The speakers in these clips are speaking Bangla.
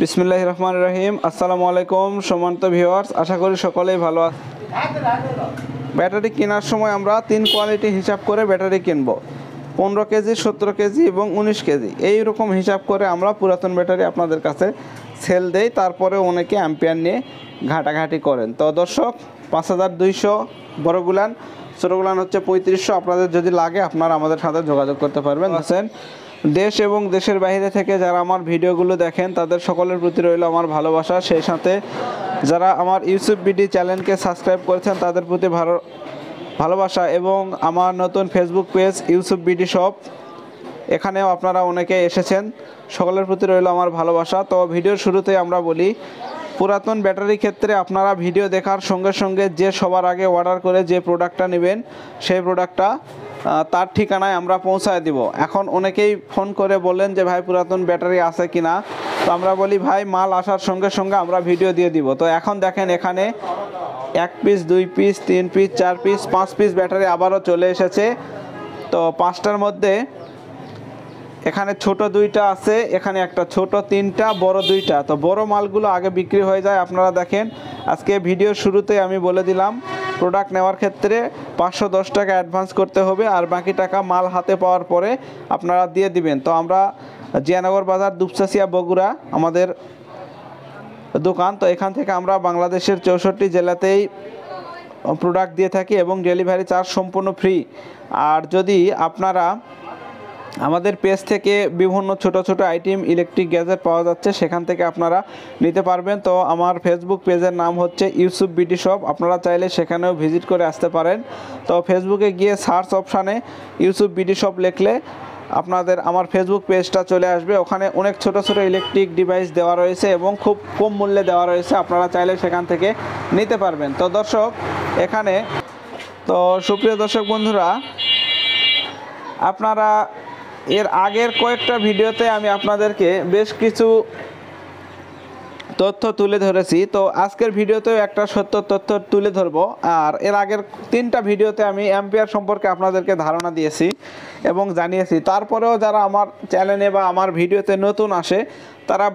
বিসমিল্লাহির রহমানির রহিম। আসসালামু আলাইকুম সম্মানিত ভিউয়ার্স, আশা করি সকলেই ভালো আছেন। ব্যাটারি কেনার সময় আমরা 3 কোয়ালিটি হিসাব করে ব্যাটারি কিনব। 15 কেজি, 17 কেজি এবং 19 কেজি এই রকম হিসাব করে আমরা পুরাতন ব্যাটারি আপনাদের কাছে সেল দেই। তারপরে অনেকে অ্যাম্পিয়ার নিয়ে ঘাটাঘাটি করেন। তো দর্শক, 5200 বড়গুলান, ছোটোগুলান হচ্ছে 3500। আপনাদের যদি লাগে আপনারা আমাদের সাথে যোগাযোগ করতে পারবেন। আছেন দেশ এবং দেশের বাইরে থেকে যারা আমার ভিডিওগুলো দেখেন তাদের সকলের প্রতি রইল আমার ভালোবাসা। সেই সাথে যারা আমার ইউসুফ বিডি চ্যানেলকে সাবস্ক্রাইব করেছেন তাদের প্রতি ভালোবাসা। এবং আমার নতুন Facebook page Yusuf BD shop, এখানেও আপনারা অনেকে এসেছেন, সকলের প্রতি রইল আমার ভালোবাসা। তো ভিডিওর শুরুতেই আমরা বলি, পুরাতন ব্যাটারি ক্ষেত্রে আপনারা ভিডিও দেখার সঙ্গে সঙ্গে যে সবার আগে অর্ডার করে যে প্রোডাক্টটা নেবেন সেই প্রোডাক্টটা তার ঠিকানায় আমরা পৌঁছায় দিব। এখন অনেকেই ফোন করে বলেন যে ভাই পুরাতন ব্যাটারি আছে কিনা, তো আমরা বলি ভাই মাল আসার সঙ্গে সঙ্গে আমরা ভিডিও দিয়ে দিব। তো এখন দেখেন এখানে 1 piece, 2 piece, 3 piece, 4 piece, 5 piece battery আবারও চলে এসেছে। তো 5টার মধ্যে এখানে ছোট 2টা আছে, এখানে একটা ছোট 3টা, বড় 2টা। তো বড় মালগুলো আগে বিক্রি হয়ে যায়। আপনারা দেখেন আজকে ভিডিওর শুরুতে আমি বলে দিলাম, প্রোডাক্ট নেওয়ার ক্ষেত্রে 510 টাকা অ্যাডভান্স করতে হবে, আর বাকি টাকা মাল হাতে পাওয়ার পরে আপনারা দিয়ে দিবেন। তো আমরা জিয়ানগর বাজার, দুপচাচিয়া, বগুড়া আমাদের দোকান। তো এখান থেকে আমরা বাংলাদেশের 64 জেলাতেই প্রোডাক্ট দিয়ে থাকি এবং ডেলিভারি চার্জ সম্পূর্ণ ফ্রি। আর যদি আপনারা আমাদের পেজ থেকে বিভিন্ন ছোট ছোট আইটেম ইলেকট্রিক গ্যাজেট পাওয়া যাচ্ছে, সেখান থেকে আপনারা নিতে পারবেন। তো আমার ফেসবুক পেজের নাম হচ্ছে ইউসুফ বিডি শপ, আপনারা চাইলে সেখানেও ভিজিট করে আসতে পারেন। তো ফেসবুকে গিয়ে সার্চ অপশানে ইউসুফ বিডি শপ লিখলে আপনাদের আমার ফেসবুক পেজটা চলে আসবে। ওখানে অনেক ছোট ছোট ইলেকট্রিক ডিভাইস দেওয়া রয়েছে এবং খুব কম মূল্যে দেওয়া রয়েছে, আপনারা চাইলে সেখান থেকে নিতে পারবেন। তো দর্শক, এখানে তো সুপ্রিয় দর্শক বন্ধুরা, আপনারা এর আগের কয়েকটা ভিডিওতে আমি আপনাদেরকে বেশ কিছু তথ্য তুলে ধরেছি। তো আজকের ভিডিওতেও একটা সত্য তথ্য তুলে ধরব। আর এর আগের 3টা ভিডিওতে আমি অ্যাম্পিয়ার সম্পর্কে আপনাদেরকে ধারণা দিয়েছি এবং জানিয়েছি। তারপরেও যারা আমার চ্যানেলে বা আমার ভিডিওতে নতুন আসে তারা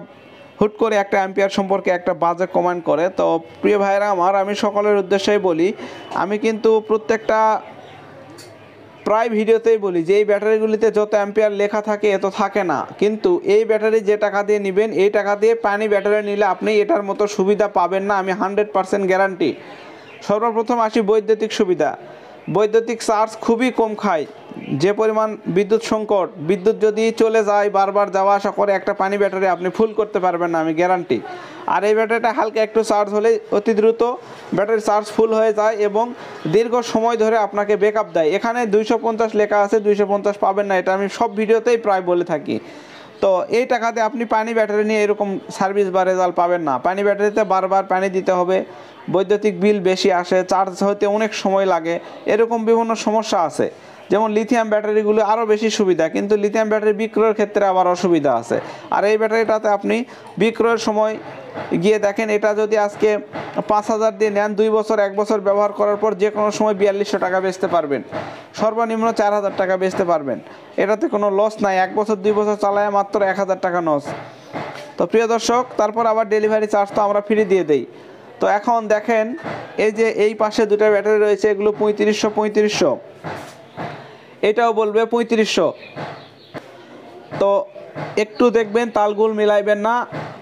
হুট করে একটা অ্যাম্পিয়ার সম্পর্কে একটা বাজে কমেন্ট করে। তো প্রিয় ভাইরা আমার, আমি সকলের উদ্দেশ্যেই বলি, আমি কিন্তু প্রত্যেকটা প্রায় ভিডিওতেই বলি যে এই ব্যাটারিগুলিতে যত অ্যাম্পিয়ার লেখা থাকে এত থাকে না। কিন্তু এই ব্যাটারি যে টাকা দিয়ে নেবেন, এই টাকা দিয়ে পানি ব্যাটারি নিলে আপনি এটার মতো সুবিধা পাবেন না, আমি 100% গ্যারান্টি। সর্বপ্রথম আসি বৈদ্যুতিক সুবিধা। বৈদ্যুতিক চার্জ খুবই কম খায়। যে পরিমাণ বিদ্যুৎ সংকট, বিদ্যুৎ যদি চলে যায়, বারবার যাওয়া আসা করে, একটা পানি ব্যাটারি আপনি ফুল করতে পারবেন না, আমি গ্যারান্টি। আর এই ব্যাটারিটা হালকা একটু চার্জ হলে অতি দ্রুত ব্যাটারি চার্জ ফুল হয়ে যায় এবং দীর্ঘ সময় ধরে আপনাকে ব্যাকআপ দেয়। এখানে 250 লেখা আছে, 250 পাবেন না, এটা আমি সব ভিডিওতেই প্রায় বলে থাকি। তো এই টাকাতে আপনি পানি ব্যাটারি নিয়ে এরকম সার্ভিস বা রেজাল্ট পাবেন না। পানি ব্যাটারিতে বারবার পানি দিতে হবে, বৈদ্যুতিক বিল বেশি আসে, চার্জ হতে অনেক সময় লাগে, এরকম বিভিন্ন সমস্যা আছে। যেমন লিথিয়াম ব্যাটারিগুলো আরও বেশি সুবিধা, কিন্তু লিথিয়াম ব্যাটারি বিক্রয়ের ক্ষেত্রে আবার অসুবিধা আছে। আর এই ব্যাটারিটাতে আপনি বিক্রয়ের সময় গিয়ে দেখেন, এটা যদি আজকে 5000 দিয়ে নেন, 2 বছর 1 বছর ব্যবহার করার পর যে কোনো সময় 4200 টাকা বেচতে পারবেন, সর্বনিম্ন 4000 টাকা বেচতে পারবেন। এটাতে কোনো লস নাই, 1 বছর 2 বছর চালায় মাত্র 1000 টাকা লস। তো প্রিয় দর্শক, তারপর আবার ডেলিভারি চার্জ তো আমরা ফ্রি দিয়ে দেই। তো এখন দেখেন, এই যে এই পাশে 2টা ব্যাটারি রয়েছে, এগুলো 3500, এটাও বলবে 3500। তো একটু দেখবেন, তালগুল মিলাইবেন না।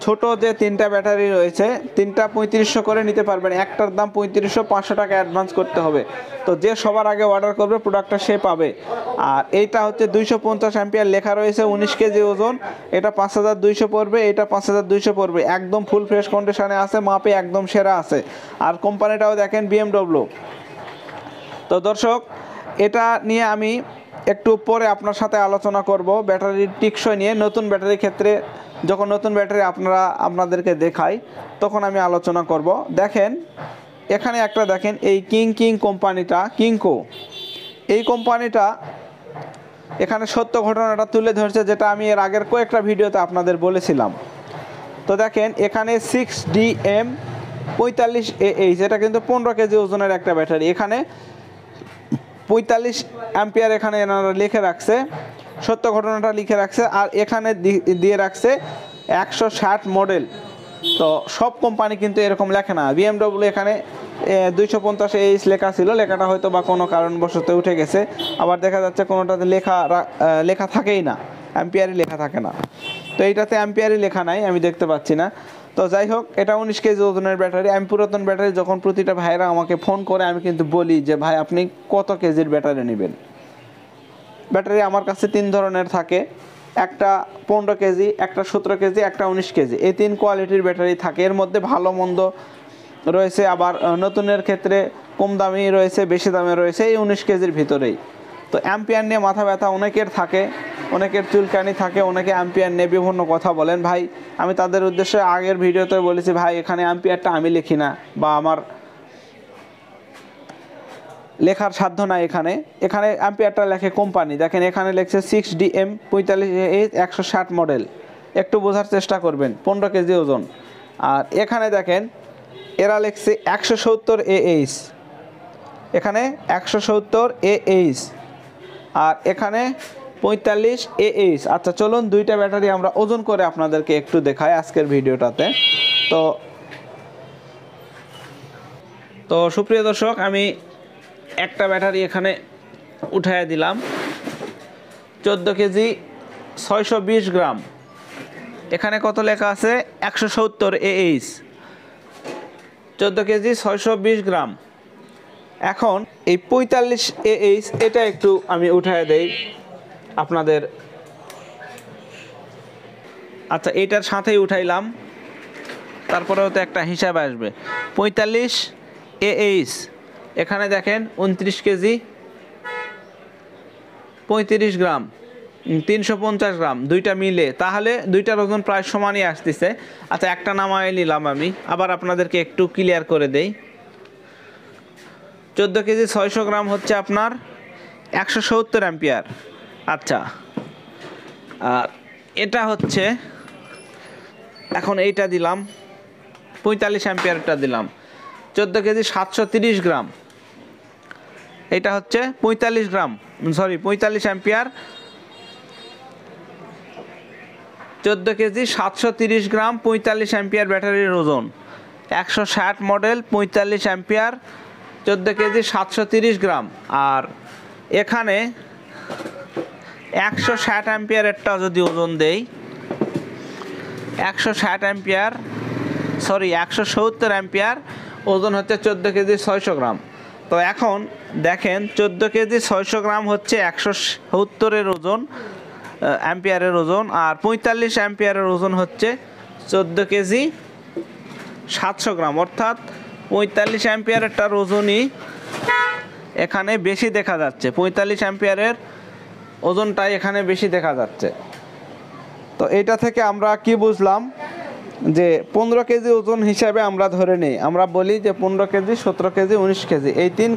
ছোট যে 3টা ব্যাটারি রয়েছে, 3টা 3500 করে নিতে পারবেন। একটার দাম 3500, 500 টাকা অ্যাডভান্স করতে হবে। তো যে সবার আগে অর্ডার করবে প্রোডাক্টটা সে পাবে। আর এইটা হচ্ছে 250 অ্যাম্পিয়ার লেখা রয়েছে, 19 কেজি ওজন, এটা 5200 পড়বে, এটা 5200 পড়বে। একদম ফুল ফ্রেশ কন্ডিশনে আছে, মাপে একদম সেরা আছে। আর কোম্পানিটাও দেখেন BMW। তো দর্শক, এটা নিয়ে আমি একটু পরে আপনার সাথে আলোচনা করব ব্যাটারির টিকসই নিয়ে। নতুন ব্যাটারির ক্ষেত্রে যখন নতুন ব্যাটারি আপনাদেরকে দেখাই তখন আমি আলোচনা করব। দেখেন এখানে একটা দেখেন, এই কিং কোম্পানিটা, কিংকো, এই কোম্পানিটা এখানে সত্য ঘটনাটা তুলে ধরছে, যেটা আমি এর আগের কয়েকটা ভিডিওতে আপনাদের বলেছিলাম। তো দেখেন এখানে 6DM45AH, এটা কিন্তু 15 কেজি ওজনের একটা ব্যাটারি। এখানে 45 অ্যাম্পিয়ার এখানে এনারা লিখে রাখছে, সত্য ঘটনাটা লিখে রাখছে। আর এখানে দিয়ে রাখছে 160 মডেল। তো সব কোম্পানি কিন্তু এরকম লেখে না। বিএমডব্লিউ এখানে 250 AH লেখা ছিল, লেখাটা হয়তো বা কোনো কারণবশত উঠে গেছে। আবার দেখা যাচ্ছে কোনোটাতে লেখা থাকেই না, অ্যাম্পিয়ারই লেখা থাকে না। তো এইটাতে অ্যাম্পিয়ারই লেখা নাই, আমি দেখতে পাচ্ছি না। তো যাই হোক, এটা 19 কেজি ওজনের ব্যাটারি। আমি পুরাতন ব্যাটারি যখন প্রতিটা ভাইরা আমাকে ফোন করে, আমি কিন্তু বলি যে ভাই আপনি কত কেজির ব্যাটারি নেবেন। ব্যাটারি আমার কাছে 3 ধরনের থাকে, একটা 15 কেজি, একটা 17 কেজি, একটা 19 কেজি। এই 3 কোয়ালিটির ব্যাটারি থাকে। এর মধ্যে ভালো মন্দ রয়েছে, আবার নতুনের ক্ষেত্রে কম দামি রয়েছে, বেশি দামে রয়েছে, এই 19 কেজির ভিতরেই। তো অ্যাম্পিয়ার নিয়ে মাথা ব্যথা অনেকের থাকে, অনেকের চুলকানি থাকে, অনেকে অ্যাম্পিয়ার নিয়ে বিভিন্ন কথা বলেন। ভাই আমি তাদের উদ্দেশ্যে আগের ভিডিওতে বলেছি, ভাই এখানে অ্যাম্পিয়ারটা আমি লিখি না, বা আমার লেখার সাধ্য নাই। এখানে অ্যাম্পিয়ারটা লেখে কোম্পানি। দেখেন এখানে লেখছে 6DM 45AH 160 মডেল। একটু বোঝার চেষ্টা করবেন, 15 কেজি ওজন। আর এখানে দেখেন এরা লিখছে 170 AH, এখানে 170 AH, আর এখানে 45 AH। আচ্ছা চলুন দুইটা ব্যাটারি আমরা ওজন করে আপনাদেরকে একটু দেখাই আজকের ভিডিওটাতে। তো সুপ্রিয় দর্শক, আমি একটা ব্যাটারি এখানে উঠাইয়া দিলাম, 14 কেজি 620 গ্রাম। এখানে কত লেখা আছে? 170 AH, 14 কেজি 620 গ্রাম। এখন এই 45 AH এটা একটু আমি উঠাইয়া দেই আপনাদের। আচ্ছা এটার সাথেই উঠাইলাম, তারপরেও তো একটা হিসাব আসবে। 45 AH এখানে দেখেন 29 কেজি 35 গ্রাম, 350 গ্রাম, দুইটা মিলে তাহলে দুইটার ওজন প্রায় সমানই আসতেছে। আচ্ছা একটা নামায় নিলাম আমি, আবার আপনাদেরকে একটু ক্লিয়ার করে দেই। 14 কেজি 600 গ্রাম হচ্ছে আপনার 170 অ্যাম্পিয়ার। আচ্ছা, আর এটা হচ্ছে, এখন এইটা দিলাম 45 অ্যাম্পিয়ারটা দিলাম, 14 কেজি 730 গ্রাম। এটা হচ্ছে 45 অ্যাম্পিয়ার, 14 কেজি 730 গ্রাম, 45 অ্যাম্পিয়ার ব্যাটারির ওজন। 160 মডেল, 45 অ্যাম্পিয়ার, 14 কেজি 730 গ্রাম। আর এখানে 160 অ্যাম্পিয়ারেরটা যদি ওজন দেই, 170 অ্যাম্পিয়ার, ওজন হচ্ছে 14 কেজি 600 গ্রাম। তো এখন দেখেন 14 কেজি 600 গ্রাম হচ্ছে 170-এর ওজন, অ্যাম্পিয়ারের ওজন, আর 45 অ্যাম্পিয়ারের ওজন হচ্ছে 14 কেজি 700 গ্রাম। অর্থাৎ 45 অ্যাম্পিয়ারেরটার ওজনই এখানে বেশি দেখা যাচ্ছে, 45 অ্যাম্পিয়ারের ওজনটাই এখানে বেশি দেখা যাচ্ছে। তো এটা থেকে আমরা কি বুঝলাম, যে 15 কেজি ওজন হিসাবে আমরা ধরে নিই, আমরা বলি যে 15 কেজি, 17 কেজি, 19 কেজি, এই 3